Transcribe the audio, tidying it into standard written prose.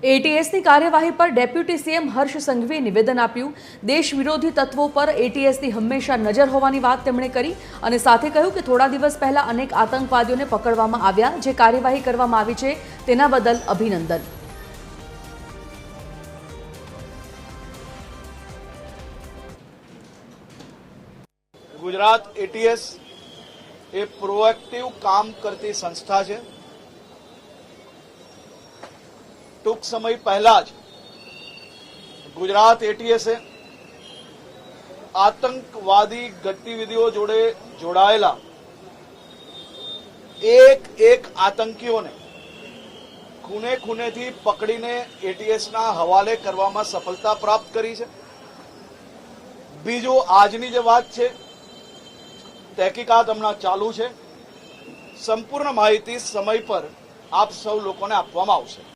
એટીએસની કાર્યવાહી પર deputy CM હર્ષ સંઘવીએ નિવેદન આપ્યું। દેશ વિરોધી તત્વો પર એટીએસની હંમેશા નજર હોવાની વાત તેમણે કરી અને સાથે કહ્યું કે થોડા દિવસ પહેલા અનેક આતંકવાદીઓને પકડવામાં આવ્યા, જે કાર્યવાહી કરવામાં આવી છે તેના બદલ અભિનંદન। गुजरात एटीएस ए प्रोएक्टिव काम करती संस्था है। टूंक समय पहला ज गुजरात एटीएसे आतंकवादी गतिविधिओ जोड़े जोड़ायेला एक आतंकीओ ने खूने खूने थी पकड़ीने एटीएस ना हवाले करवामां सफलता प्राप्त करी है। बीजो आजनी जे वात छे, तहकीकात हमणां चालू है। संपूर्ण माहिती समय पर आप सौ लोकोने आपवामां आवशे।